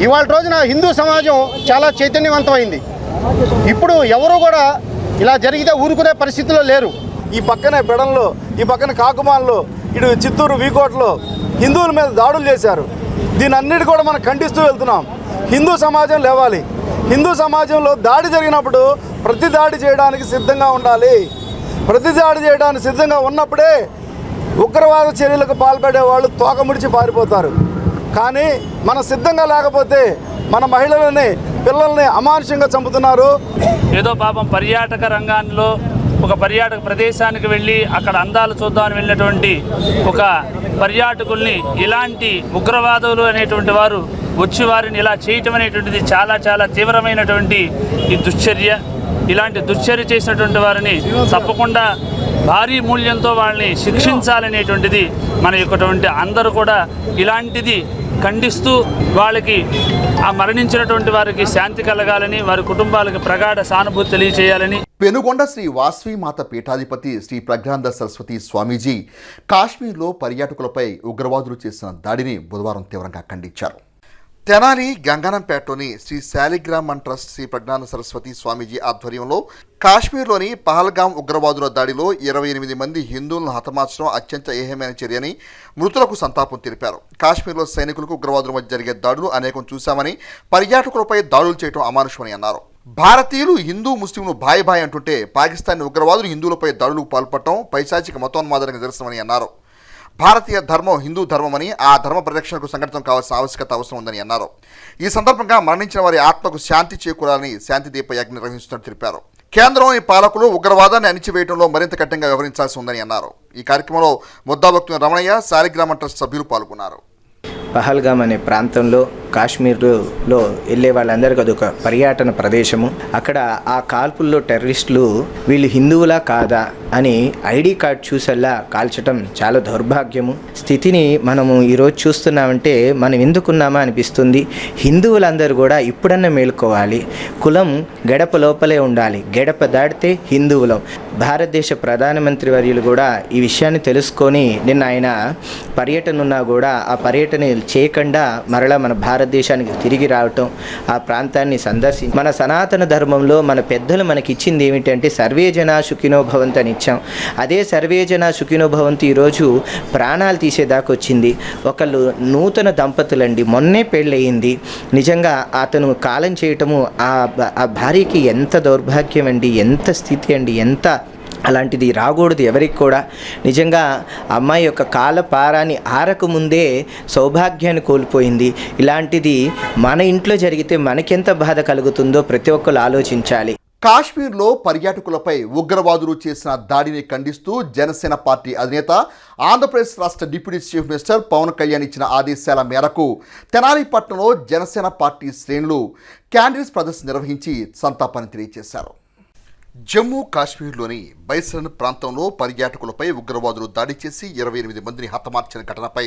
ఇవాళ రోజున హిందూ సమాజం చాలా చైతన్యవంతమైంది. ఇప్పుడు ఎవరు కూడా ఇలా జరిగితే ఊరుకునే పరిస్థితిలో లేరు. ఈ పక్కనే బెడంలో, ఈ పక్కన కాకుమాన్లో, ఇటు చిత్తూరు వీకోట్లో హిందువుల మీద దాడులు చేశారు. దీని అన్నిటి కూడా మనం ఖండిస్తూ వెళ్తున్నాం. హిందూ సమాజం లేవాలి. హిందూ సమాజంలో దాడి జరిగినప్పుడు ప్రతి దాడి చేయడానికి సిద్ధంగా ఉండాలి. ప్రతి దాడి చేయడానికి సిద్ధంగా ఉన్నప్పుడే ఉగ్రవాద చర్యలకు పాల్పడే వాళ్ళు తోక ముడిచి పారిపోతారు. కానీ మనం సిద్ధంగా లేకపోతే మన మహిళలని, పిల్లల్ని అమానుషంగా చంపుతున్నారు. ఏదో పాపం పర్యాటక రంగంలో ఒక పర్యాటక ప్రదేశానికి వెళ్ళి అక్కడ అందాలు చూద్దామని వెళ్ళినటువంటి ఒక పర్యాటకుల్ని ఇలాంటి ఉగ్రవాదులు అనేటువంటి వారు వచ్చి వారిని ఇలా చేయటం అనేటువంటిది చాలా చాలా తీవ్రమైనటువంటి ఈ దుశ్చర్య. ఇలాంటి దుశ్చర్య చేసినటువంటి వారిని తప్పకుండా భారీ మూల్యంతో వాళ్ళని శిక్షించాలనేటువంటిది మన యొక్కటువంటి అందరూ కూడా ఇలాంటిది ఖండిస్తూ వాళ్ళకి ఆ మరణించినటువంటి వారికి శాంతి కలగాలని, వారి కుటుంబాలకు ప్రగాఢ సానుభూతి తెలియజేయాలని. పెనుగొండ శ్రీ వాసవిమాత పీఠాధిపతి శ్రీ ప్రజ్ఞానంద సరస్వతి స్వామీజీ కాశ్మీర్లో పర్యాటకులపై ఉగ్రవాదులు చేసిన దాడిని బుధవారం తీవ్రంగా ఖండించారు. తెనాలి గంగానంపేటలోని శ్రీ శాలిగ్రామ్ అండ్ ట్రస్ట్ శ్రీ ప్రజ్ఞానంద సరస్వతి స్వామీజీ ఆధ్వర్యంలో కాశ్మీర్లోని పహల్గాం ఉగ్రవాదుల దాడిలో 28 మంది హిందువులను హతమార్చడం అత్యంత ఏహమైన చర్యని మృతులకు సంతాపం తెలిపారు. కాశ్మీర్లో సైనికులకు ఉగ్రవాదుల మధ్య జరిగే దాడులు అనేకం చూశామని, పర్యాటకులపై దాడులు చేయడం అమానుషమని అన్నారు. భారతీయులు హిందూ ముస్లింలు బాయ్ అంటుంటే పాకిస్తాన్ ఉగ్రవాదులు హిందువులపై దాడులకు పాల్పడటం పైశాచిక మతోన్మాదానికి నిదర్శనమని అన్నారు. భారతీయ ధర్మం హిందూ ధర్మమని, ఆ ధర్మ పరిరక్షణకు సంఘటితం కావాల్సిన ఆవశ్యకత అవసరం ఉందని అన్నారు. ఈ సందర్భంగా మరణించిన వారి ఆత్మకు శాంతి చేకూరాలని శాంతి దీప యజ్ఞం నిర్వహిస్తున్నట్టు తెలిపారు. కేంద్రంలోని పాలకులు ఉగ్రవాదాన్ని అణిచివేయడంలో మరింత కఠినంగా వ్యవహరించాల్సి ఉందని అన్నారు. ఈ కార్యక్రమంలో ముద్దాభక్తుల రమణయ్య, శాలిగ్రామ ట్రస్ట్ సభ్యులు పాల్గొన్నారు. పహల్గామ్ అనే ప్రాంతంలో కాశ్మీర్లో వెళ్ళే వాళ్ళందరికీ అదొక పర్యాటన ప్రదేశము. అక్కడ ఆ కాల్పుల్లో టెర్రరిస్టులు వీళ్ళు హిందువులా కాదా అని ఐడి కార్డ్ చూసల్లా కాల్చడం చాలా దౌర్భాగ్యము. స్థితిని మనము ఈరోజు చూస్తున్నామంటే మనం ఎందుకున్నామా అనిపిస్తుంది. హిందువులందరూ కూడా ఇప్పుడన్నా మేల్కోవాలి. కులం గడప లోపలే ఉండాలి, గడప దాటితే హిందువులం. భారతదేశ ప్రధానమంత్రి వర్యులు కూడా ఈ విషయాన్ని తెలుసుకొని నిన్న ఆయన పర్యటన ఉన్నా కూడా ఆ పర్యటన చేయకుండా మరలా మన భారత భారతదేశానికి తిరిగి రావటం, ఆ ప్రాంతాన్ని సందర్శించి మన సనాతన ధర్మంలో మన పెద్దలు మనకిచ్చింది ఏమిటంటే సర్వే జనా సుఖినో భవంతు అని ఇచ్చాం. అదే సర్వే జనా సుఖినో భవంతు ఈరోజు ప్రాణాలు తీసేదాకా వచ్చింది. ఒకళ్ళు నూతన దంపతులండి, మొన్నే పెళ్ళయింది. నిజంగా అతను కాలం చేయటము ఆ భార్యకి ఎంత దౌర్భాగ్యం అండి, ఎంత స్థితి అండి, ఎంత అలాంటిది రాకూడదు ఎవరికి కూడా. నిజంగా అమ్మాయి యొక్క కాల పారాన్ని ఆరకముందే సౌభాగ్యాన్ని కోల్పోయింది. ఇలాంటిది మన ఇంట్లో జరిగితే మనకెంత బాధ కలుగుతుందో ప్రతి ఒక్కరు ఆలోచించాలి. కాశ్మీర్లో పర్యాటకులపై ఉగ్రవాదులు చేసిన దాడిని ఖండిస్తూ జనసేన పార్టీ అధినేత ఆంధ్రప్రదేశ్ రాష్ట్ర deputy chief minister Pawan Kalyan ఇచ్చిన ఆదేశాల మేరకు తెనాలి పట్టణంలో జనసేన పార్టీ శ్రేణులు క్యాండిల్స్ ప్రదర్శన నిర్వహించి సంతాపాన్ని తెలియజేశారు. జమ్మూ కాశ్మీర్లోని బైసరన్ ప్రాంతంలో పర్యాటకులపై ఉగ్రవాదులు దాడి చేసి 28 మందిని హతమార్చిన ఘటనపై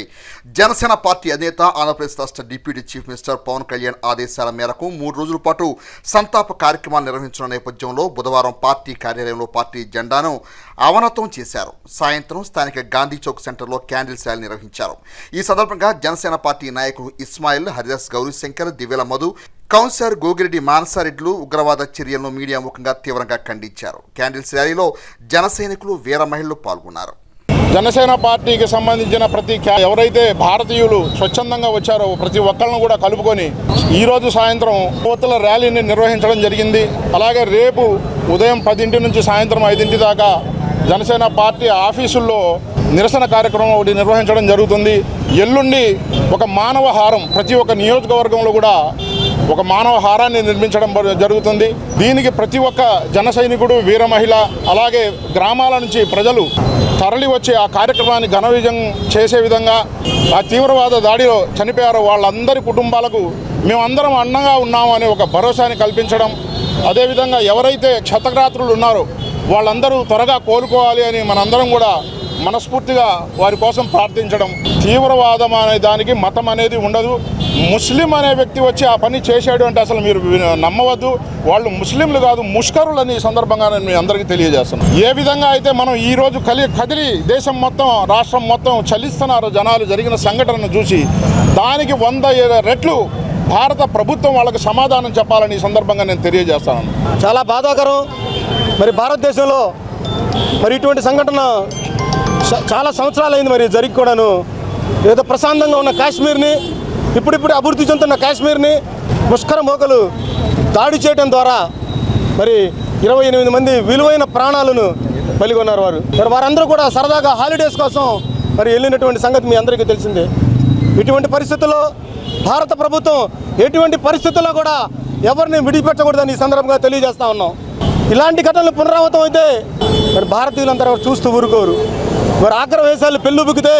జనసేన పార్టీ అధినేత ఆంధ్రప్రదేశ్ రాష్ట్ర deputy chief minister Pawan Kalyan ఆదేశాల మేరకు 3 రోజుల పాటు సంతాప కార్యక్రమాలు నిర్వహించిన నేపథ్యంలో బుధవారం పార్టీ కార్యాలయంలో పార్టీ జెండాను అవనతం చేశారు. సాయంత్రం స్థానిక గాంధీ చౌక్ సెంటర్లో క్యాండిల్స్ ర్యాలీ నిర్వహించారు. ఈ సందర్భంగా జనసేన పార్టీ నాయకులు ఇస్మాయిల్, హరిదాస్, గౌరీశంకర్, దివ్యల మధు, కౌన్సిలర్ గోగిరెడ్డి మానసారెడ్డిలు ఉగ్రవాద చర్యలను మీడియా ముఖంగా తీవ్రంగా ఖండించారు. క్యాండిల్స్ ర్యాలీలో జన సైనికులు, వీర మహిళలు పాల్గొన్నారు. జనసేన పార్టీకి సంబంధించిన ఎవరైతే భారతీయులు స్వచ్ఛందంగా వచ్చారో ప్రతి ఒక్కళ్ళను కూడా కలుపుకొని ఈరోజు సాయంత్రం యువతుల ర్యాలీని నిర్వహించడం జరిగింది. అలాగే రేపు ఉదయం 10 నుంచి సాయంత్రం 5 దాకా జనసేన పార్టీ ఆఫీసుల్లో నిరసన కార్యక్రమం ఒకటి నిర్వహించడం జరుగుతుంది. ఎల్లుండి ఒక మానవ హారం ప్రతి ఒక్క నియోజకవర్గంలో కూడా ఒక మానవ హారాన్ని నిర్మించడం జరుగుతుంది. దీనికి ప్రతి ఒక్క జన సైనికుడు, వీర మహిళ, అలాగే గ్రామాల నుంచి ప్రజలు తరలి వచ్చి ఆ కార్యక్రమాన్ని ఘన విజయం చేసే విధంగా ఆ తీవ్రవాద దాడిలో చనిపోయారో వాళ్ళందరి కుటుంబాలకు మేమందరం అండగా ఉన్నాము అనే ఒక భరోసాని కల్పించడం, అదేవిధంగా ఎవరైతే క్షతగాత్రులు ఉన్నారో వాళ్ళందరూ త్వరగా కోలుకోవాలి అని మనందరం కూడా మనస్ఫూర్తిగా వారి కోసం ప్రార్థించడం. తీవ్రవాదం అనే దానికి మతం అనేది ఉండదు. ముస్లిం అనే వ్యక్తి వచ్చి ఆ పని చేశాడు అంటే అసలు మీరు నమ్మవద్దు. వాళ్ళు ముస్లింలు కాదు, ముష్కరులని ఈ సందర్భంగా నేను మీ అందరికీ తెలియజేస్తున్నాను. ఏ విధంగా అయితే మనం ఈరోజు కదిలి దేశం మొత్తం, రాష్ట్రం మొత్తం చలిస్తున్నారు జనాలు జరిగిన సంఘటనను చూసి, దానికి 100 రెట్లు భారత ప్రభుత్వం వాళ్ళకి సమాధానం చెప్పాలని ఈ సందర్భంగా నేను తెలియజేస్తాను. చాలా బాధాకరం. మరి భారతదేశంలో మరి ఇటువంటి సంఘటన చాలా సంవత్సరాలైంది మరి జరిగి కూడాను. ఏదో ప్రశాంతంగా ఉన్న కాశ్మీర్ని, ఇప్పుడిప్పుడు అభివృద్ధి చెందుతున్న కాశ్మీర్ని ముష్కర మోకలు దాడి చేయడం ద్వారా మరి 28 మంది విలువైన ప్రాణాలను బలిగొన్నారు వారు. మరి వారందరూ కూడా సరదాగా హాలిడేస్ కోసం మరి వెళ్ళినటువంటి సంగతి మీ అందరికీ తెలిసిందే. ఇటువంటి పరిస్థితుల్లో భారత ప్రభుత్వం ఎటువంటి పరిస్థితుల్లో కూడా ఎవరిని విడిపెట్టకూడదని ఈ సందర్భంగా తెలియజేస్తా ఉన్నాం. ఇలాంటి ఘటనలు పునరావృతం అయితే మరి భారతీయులందరూ చూస్తూ ఊరుకోరు. మరి ఆగ్రహవేశాలు పెళ్ళుబుకితే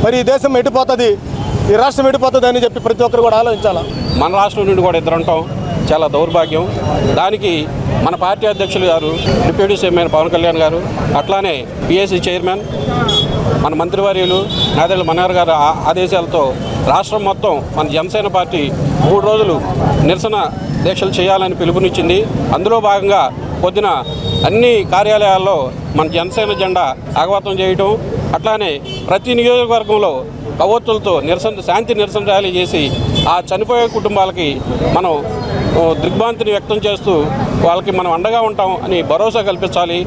మరి ఈ దేశం ఎడిపోతుంది, ఈ రాష్ట్రం ఎడిపోతుంది అని చెప్పి ప్రతి ఒక్కరు కూడా ఆలోచించాలి. మన రాష్ట్రం నుండి కూడా ఇద్దరు ఉంటాం, చాలా దౌర్భాగ్యం. దానికి మన పార్టీ అధ్యక్షులు గారు, డిప్యూటీ చైర్మన్ పవన్ కళ్యాణ్ గారు, అట్లానే పిఎస్సి చైర్మన్ మన మంత్రివర్యులు నాదెళ్ల మనోహర్ గారు ఆదేశాలతో రాష్ట్రం మొత్తం మన జనసేన పార్టీ 3 రోజులు నిరసన దీక్షలు చేయాలని పిలుపునిచ్చింది. అందులో భాగంగా పొద్దున అన్ని కార్యాలయాల్లో మన జనసేన జెండా ఆగవాతం చేయటం, అట్లానే ప్రతి నియోజకవర్గంలో కవోత్తులతో శాంతి నిరసన ర్యాలీ చేసి ఆ చనిపోయే కుటుంబాలకి మనం దిగ్భ్రాంతిని వ్యక్తం చేస్తూ వాళ్ళకి మనం అండగా ఉంటాం అని భరోసా కల్పించాలి.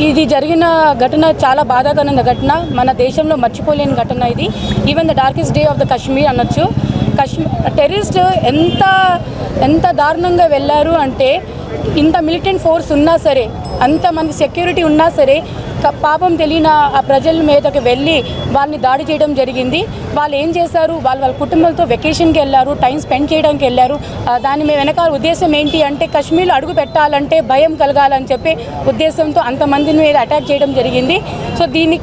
ఇది జరిగిన ఘటన చాలా బాధాకరమైన ఘటన, మన దేశంలో మర్చిపోలేని ఘటన ఇది. Even the darkest day of the Kashmir అనొచ్చు. టెర్రరిస్ట్ ఎంత దారుణంగా వెళ్ళారు అంటే, ఇంత మిలిటెంట్ ఫోర్స్ ఉన్నా సరే, అంతమంది సెక్యూరిటీ ఉన్నా సరే, పాపం తెలియని ఆ ప్రజల మీదకి వెళ్ళి వాళ్ళని దాడి చేయడం జరిగింది. వాళ్ళు ఏం చేశారు, వాళ్ళ కుటుంబాలతో వెకేషన్కి వెళ్ళారు, టైం స్పెండ్ చేయడానికి వెళ్ళారు. దాని వెనకాల ఉద్దేశం ఏంటి అంటే, కాశ్మీర్లో అడుగు పెట్టాలంటే భయం కలగాలని చెప్పే ఉద్దేశంతో అంతమంది మీద అటాక్ చేయడం జరిగింది. సో దీన్ని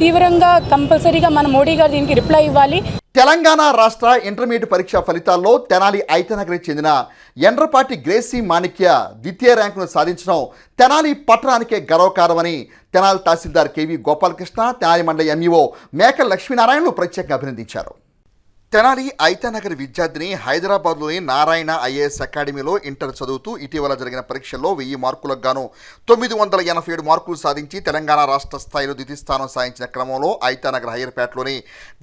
తీవ్రంగా కంపల్సరీగా మన మోడీ గారు దీనికి రిప్లై ఇవ్వాలి. తెలంగాణ రాష్ట్ర ఇంటర్మీడియట్ పరీక్షా ఫలితాల్లో తెనాలి ఐతనగర్కి చెందిన ఎండ్రపాటి గ్రేసీ మాణిక్య ద్వితీయ ర్యాంకును సాధించడం తెనాలి పట్టణానికే గర్వకారమని తెనాలి తహసీల్దార్ కేవీ గోపాలకృష్ణ, తెనాలి మండలి ఎంఈఓ మేకల లక్ష్మీనారాయణలు ప్రత్యేకంగా అభినందించారు. తెనాలి ఐతానగర్ విద్యార్థిని హైదరాబాద్లోని నారాయణ ఐఏఎస్ అకాడమీలో ఇంటర్ చదువుతూ ఇటీవల జరిగిన పరీక్షల్లో 1000 మార్కులకు గాను 987 మార్కులు సాధించి తెలంగాణ రాష్ట్ర స్థాయిలో ద్వితీయ స్థానం సాధించిన క్రమంలో ఐతానగర్ హయ్యర్పేటలోని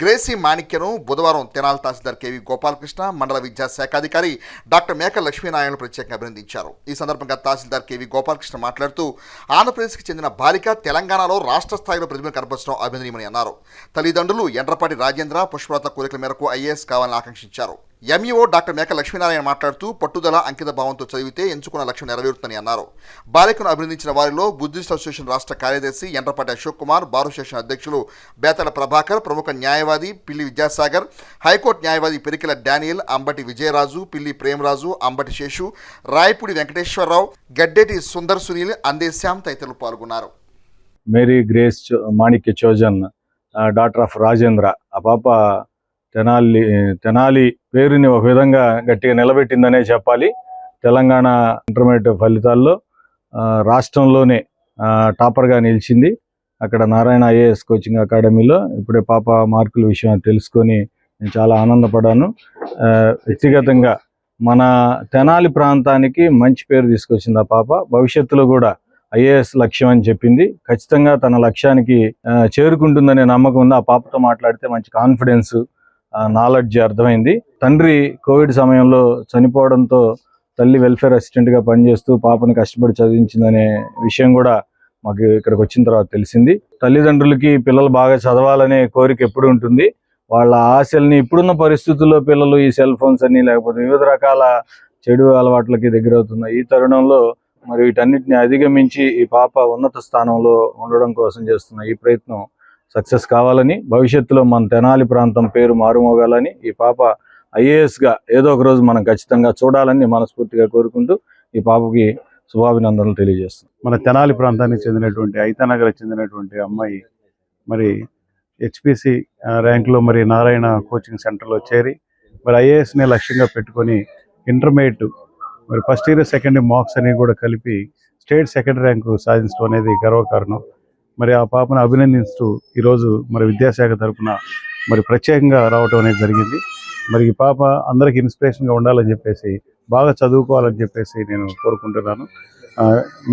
గ్రేసీ మాణిక్యను బుధవారం తెనాలి తహసీల్దార్ కేవి గోపాలకృష్ణ మండల విద్యాశాఖాధికారి డాక్టర్ మేక లక్ష్మీనారాయణ ప్రత్యేకంగా అభినందించారు. ఈ సందర్భంగా తహసీల్దార్ కేవి గోపాలకృష్ణ మాట్లాడుతూ ఆంధ్రప్రదేశ్కి చెందిన బాలిక తెలంగాణలో రాష్ట్ర స్థాయిలో ప్రతిభను కనపరచడం అభినందనీయమని అన్నారు. తల్లిదండ్రులు ఎండ్రపాటి రాజేంద్ర పుష్పలత కోరికల మేరకు ఐఏఎస్ కావాలని ఆకాంక్షించారు. ఎంఈఓ డాక్టర్ మేక లక్ష్మీనారాయణ మాట్లాడుతూ పట్టుదల అంకిత భావంతో చదివితే ఎంచుకున్న లక్ష్యం నెరవేరుతుందని అన్నారు. బాలికను అభినందించిన వారిలో బుద్ధిస్ట్ అసోసియేషన్ రాష్ట్ర కార్యదర్శి ఎండ్రపాటి అశోక్ కుమార్, బార్ అసోసియేషన్ అధ్యక్షులు బేతల ప్రభాకర్, ప్రముఖ న్యాయవాది పిల్లి విద్యాసాగర్, హైకోర్టు న్యాయవాది పెరికిల డానియల్, అంబటి విజయరాజు, పిల్లి ప్రేమరాజు, అంబటి శేషు, రాయపూడి వెంకటేశ్వరరావు, గడ్డేటి సుందర్ సునీల్, అందేశ్యామ్ తదితరులు పాల్గొన్నారు. మేరీ గ్రేస్ మాణిక్య చోజన్, డాక్టర్ ఆఫ్ రాజేంద్ర, ఆ పాప తెనాలి పేరుని ఒక విధంగా గట్టిగా నిలబెట్టిందనే చెప్పాలి. తెలంగాణ ఇంటర్మీడియట్ ఫలితాల్లో రాష్ట్రంలోనే టాపర్గా నిలిచింది. అక్కడ నారాయణ ఐఏఎస్ కోచింగ్ అకాడమీలో ఇప్పుడే పాప మార్కుల విషయం తెలుసుకొని నేను చాలా ఆనందపడ్డాను. వ్యక్తిగతంగా మన తెనాలి ప్రాంతానికి మంచి పేరు తీసుకొచ్చింది ఆ పాప. భవిష్యత్తులో కూడా ఐఏఎస్ లక్ష్యం అని చెప్పింది. ఖచ్చితంగా తన లక్ష్యానికి చేరుకుంటుందనే నమ్మకం ఉంది. ఆ పాపతో మాట్లాడితే మంచి కాన్ఫిడెన్స్, నాలెడ్జ్ అర్థమైంది. తండ్రి కోవిడ్ సమయంలో చనిపోవడంతో తల్లి వెల్ఫేర్ అసిస్టెంట్గా పనిచేస్తూ పాపను కష్టపడి చదివించిందనే విషయం కూడా మాకు ఇక్కడికి వచ్చిన తర్వాత తెలిసింది. తల్లిదండ్రులకి పిల్లలు బాగా చదవాలనే కోరిక ఎప్పుడు ఉంటుంది. వాళ్ళ ఆశల్ని ఇప్పుడున్న పరిస్థితుల్లో పిల్లలు ఈ సెల్ ఫోన్స్ అని లేకపోతే వివిధ రకాల చెడు అలవాట్లకి దగ్గరవుతున్న ఈ తరుణంలో మరి వీటన్నిటిని అధిగమించి ఈ పాప ఉన్నత స్థానంలో ఉండడం కోసం చేస్తున్న ఈ ప్రయత్నం సక్సెస్ కావాలని, భవిష్యత్తులో మన తెనాలి ప్రాంతం పేరు మారుమోగాలని, ఈ పాప ఐఏఎస్గా ఏదో ఒక రోజు మనం ఖచ్చితంగా చూడాలని మనస్ఫూర్తిగా కోరుకుంటూ ఈ పాపకి శుభాభినందనలు తెలియజేస్తున్నాం. మన తెనాలి ప్రాంతానికి చెందినటువంటి ఐతానగర్ చెందినటువంటి అమ్మాయి మరి హెచ్పిసి ర్యాంకులో మరి నారాయణ కోచింగ్ సెంటర్లో చేరి మరి ఐఏఎస్ని లక్ష్యంగా పెట్టుకొని ఇంటర్మీడియట్ మరి first year second year marks అని కూడా కలిపి స్టేట్ సెకండ్ ర్యాంకు సాధించడం అనేది గర్వకారణం. మరి ఆ పాపను అభినందిస్తూ ఈరోజు మరి విద్యాశాఖ తరఫున మరి ప్రత్యేకంగా రావటం అనేది జరిగింది. మరి ఈ పాప అందరికి ఇన్స్పిరేషన్గా ఉండాలని చెప్పేసి, బాగా చదువుకోవాలని చెప్పేసి నేను కోరుకుంటున్నాను.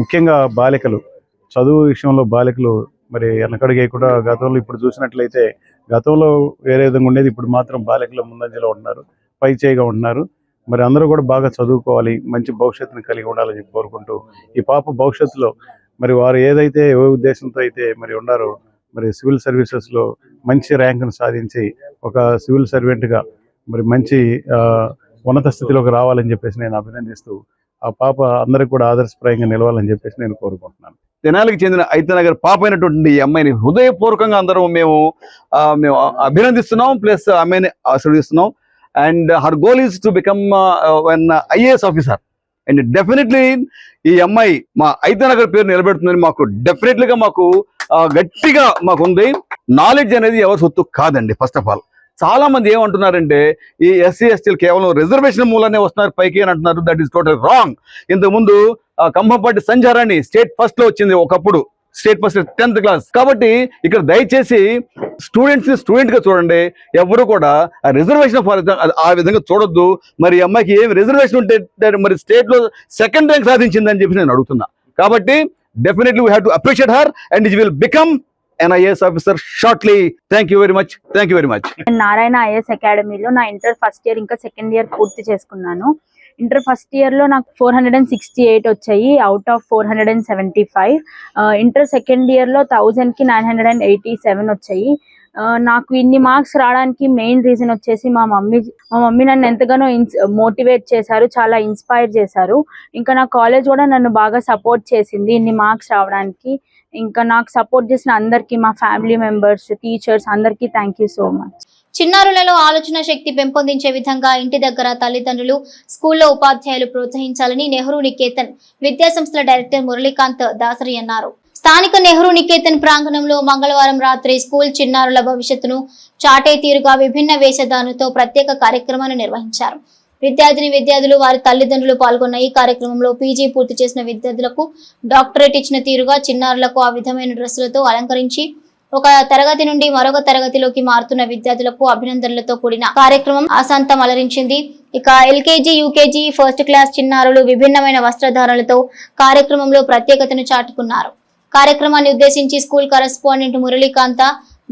ముఖ్యంగా బాలికలు చదువు విషయంలో బాలికలు మరి వెనకడుగేయకుండా గతంలో ఇప్పుడు చూసినట్లయితే గతంలో వేరే విధంగా ఉండేది, ఇప్పుడు మాత్రం బాలికలు ముందంజలో ఉంటున్నారు, పై చేయిగా ఉంటున్నారు. మరి అందరూ కూడా బాగా చదువుకోవాలి, మంచి భవిష్యత్తుని కలిగి ఉండాలని చెప్పి కోరుకుంటూ ఈ పాప భవిష్యత్తులో మరి వారు ఏదైతే ఏ ఉద్దేశంతో అయితే మరి ఉన్నారో మరి సివిల్ సర్వీసెస్లో మంచి ర్యాంకును సాధించి ఒక సివిల్ సర్వెంట్గా మరి మంచి ఉన్నత స్థితిలోకి రావాలని చెప్పేసి నేను అభినందిస్తూ ఆ పాప అందరికి కూడా ఆదర్శప్రాయంగా నిలవాలని చెప్పేసి నేను కోరుకుంటున్నాను. తెనాలికి చెందిన ఐతానగర్ పాప అయినటువంటి ఈ అమ్మాయిని హృదయపూర్వకంగా అందరం మేము అభినందిస్తున్నాం, ప్లస్ అమ్మాయిని ఆశీర్వదిస్తున్నాం. And her goal is to become one IAS officer. And definitely ఈ అమ్మాయి మా ఐతానగర్ పేరు నిలబెడుతుందని మాకు డెఫినెట్లీగా మాకు గట్టిగా మాకు ఉంది. నాలెడ్జ్ అనేది ఎవరి సొత్తు కాదండి. ఫస్ట్ ఆఫ్ ఆల్ చాలా మంది ఏమంటున్నారంటే ఈ ఎస్సీ ఎస్టీలు కేవలం రిజర్వేషన్ మూలనే వస్తున్నారు పైకి అని అంటున్నారు. That is total wrong. ఇంతకుముందు కంభంపాటి సంచారాన్ని స్టేట్ ఫస్ట్ లో వచ్చింది, ఒకప్పుడు స్టేట్ ఫస్ట్ 10th క్లాస్. కాబట్టి ఇక్కడ దయచేసి స్టూడెంట్ గా చూడండి, ఎవరు కూడా రిజర్వేషన్ ఆ విధంగా చూడొద్దు. మరి అమ్మాయికి ఏమి రిజర్వేషన్ ఉంటే మరి స్టేట్ లో సెకండ్ ర్యాంక్ సాధించిందని చెప్పి నేను అడుగుతున్నా. కాబట్టి definitely we have to appreciate her and it will become an IAS officer shortly. Thank you very much. Thank you very much. Narayana IAS అకాడమీలో నా ఇంటర్ ఫస్ట్ ఇయర్ ఇంకా సెకండ్ ఇయర్ పూర్తి చేసుకున్నాను. ఇంటర్ ఫస్ట్ ఇయర్లో నాకు 468 వచ్చాయి అవుట్ ఆఫ్ 475. ఇంటర్ సెకండ్ ఇయర్లో 1000కి 987 వచ్చాయి. నాకు ఇన్ని మార్క్స్ రావడానికి మెయిన్ రీజన్ వచ్చేసి మా మమ్మీ నన్ను ఎంతగానో మోటివేట్ చేశారు, చాలా ఇన్స్పైర్ చేశారు. ఇంకా నా కాలేజ్ కూడా నన్ను బాగా సపోర్ట్ చేసింది ఇన్ని మార్క్స్ రావడానికి. ఇంకా నాకు సపోర్ట్ చేసిన అందరికీ, మా ఫ్యామిలీ మెంబర్స్, టీచర్స్ అందరికీ థ్యాంక్ యూ సో మచ్. చిన్నారులలో ఆలోచన శక్తి పెంపొందించే విధంగా ఇంటి దగ్గర తల్లిదండ్రులు, స్కూల్లో ఉపాధ్యాయులు ప్రోత్సహించాలని నెహ్రూ నికేతన్ విద్యాసంస్థల డైరెక్టర్ మురళీకాంత్ దాసరి అన్నారు. స్థానిక నెహ్రూ నికేతన్ ప్రాంగణంలో మంగళవారం రాత్రి స్కూల్ చిన్నారుల భవిష్యత్తును చాటే తీరుగా విభిన్న వేషధారణతో ప్రత్యేక కార్యక్రమాన్ని నిర్వహించారు. విద్యార్థులు వారి తల్లిదండ్రులు పాల్గొన్న ఈ కార్యక్రమంలో పీజీ పూర్తి చేసిన విద్యార్థులకు డాక్టరేట్ ఇచ్చిన తీరుగా చిన్నారులకు ఆ విధమైన డ్రెస్సులతో అలంకరించి ఒక తరగతి నుండి మరొక తరగతిలోకి మారుతున్న విద్యార్థులకు అభినందనలతో కూడిన కార్యక్రమం ఆశాంతం అలరించింది. ఇక ఎల్కేజీ, యూకేజీ, ఫస్ట్ క్లాస్ చిన్నారులు విభిన్నమైన వస్త్రధారణలతో కార్యక్రమంలో ప్రత్యేకతను చాటుకున్నారు. కార్యక్రమాన్ని ఉద్దేశించి స్కూల్ కరెస్పాండెంట్ మురళీకాంత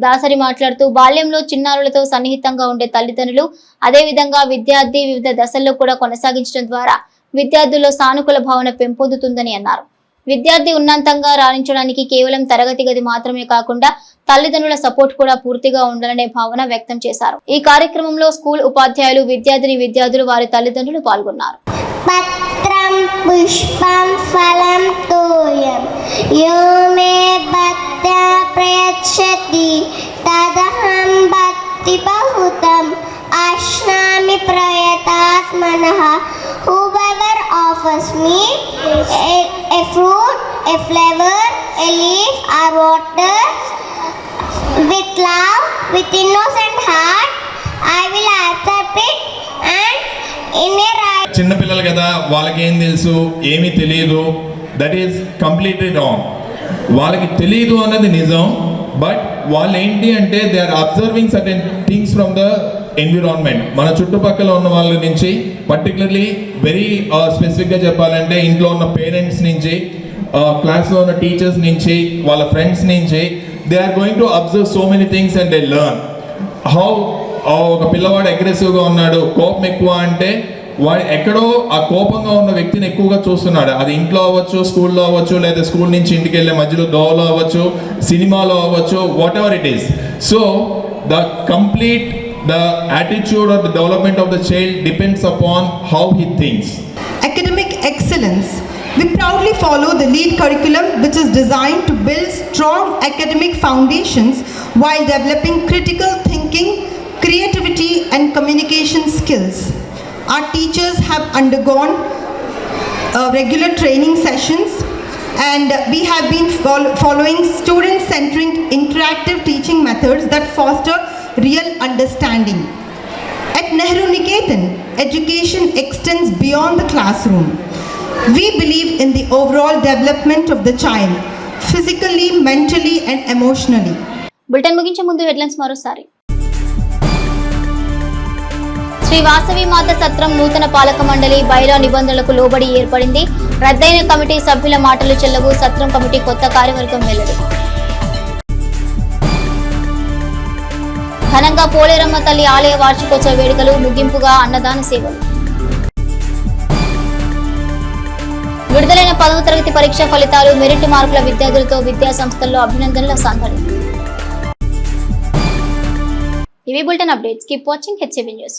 దాసరి మాట్లాడుతూ బాల్యంలో చిన్నారులతో సన్నిహితంగా ఉండే తల్లిదండ్రులు అదేవిధంగా విద్యార్థి వివిధ దశల్లో కూడా కొనసాగించడం ద్వారా విద్యార్థుల్లో సానుకూల భావన పెంపొందుతుందని అన్నారు. విద్యార్థి ఉన్నతంగా రాణించడానికి కేవలం తరగతి గది మాత్రమే కాకుండా తల్లిదండ్రుల సపోర్ట్ కూడా పూర్తిగా ఉండాలనే భావన వ్యక్తం చేశారు. ఈ కార్యక్రమంలో స్కూల్ ఉపాధ్యాయులు, విద్యార్థులు వారి తల్లిదండ్రులు పాల్గొన్నారు. పత్రం పుష్పం ఫలం తోయం యో మే భక్త్యా ప్రయచ్చతి తదహం భక్తి బహుతం అశ్నామి ప్రయతాత్మనః. Whoever offers me a fruit, a flower, a leaf or water with love, with innocent heart, I will accept it and in a right. చిన్నపిల్లలు కదా, వాళ్ళకి ఏం తెలుసు, ఏమీ తెలియదు. That is completely wrong. వాళ్ళకి తెలియదు అన్నది నిజం. బట్ వాళ్ళు ఏంటి అంటే they are observing certain things from the environment. మన చుట్టుపక్కల ఉన్న వాళ్ళ నుంచి, పర్టికులర్లీ వెరీ స్పెసిఫిక్గా చెప్పాలంటే ఇంట్లో ఉన్న పేరెంట్స్ నుంచి, క్లాస్లో ఉన్న టీచర్స్ నుంచి, వాళ్ళ ఫ్రెండ్స్ నుంచి, they are going to observe so many things and they learn how. ఒక పిల్లవాడు అగ్రెసివ్గా ఉన్నాడు, కోపం ఎక్కువ అంటే వాడు ఎక్కడో ఆ కోపంగా ఉన్న వ్యక్తిని ఎక్కువగా చూస్తున్నాడు. అది ఇంట్లో అవ్వచ్చు, స్కూల్లో అవ్వచ్చు, లేదా స్కూల్ నుంచి ఇంటికి వెళ్ళే మధ్యలో దోవలో అవ్వచ్చు, సినిమాలో అవ్వచ్చు, what ever it is. So the complete the attitude or the development of the child depends upon how he thinks. Academic excellence. We proudly follow the LEAD curriculum, which is designed to build strong academic foundations while developing critical thinking, creativity and communication skills. Our teachers have undergone regular training sessions and we have been following student-centric interactive teaching methods that foster real understanding. At Nehru Niketan, education extends beyond the classroom. We believe in the overall development of the child, physically, mentally and emotionally. Bulletin ముగించే ముందు headlines మరోసారి. శ్రీ వాసవి మాత సత్రం నూతన పాలక మండలి bylaw నిబంధనలకు లోబడి ఏర్పడింది. రద్దయిన కమిటీ సభ్యుల మాటలు చెల్లవు. సత్రం కమిటీ కొత్త కార్యవర్గం వెల్లడి. ఘనంగా పోలేరమ్మ తల్లి ఆలయ వార్షికోత్సవ వేడుకలు, ముగింపుగా అన్నదాన సేవలు. విడుదలైన 10వ తరగతి పరీక్ష ఫలితాలు, మెరిట్ మార్కుల విద్యార్థులతో విద్యా సంస్థల్లో అభినందనల సందడి. ఇవి bulletin updates. Keep watching HAB news.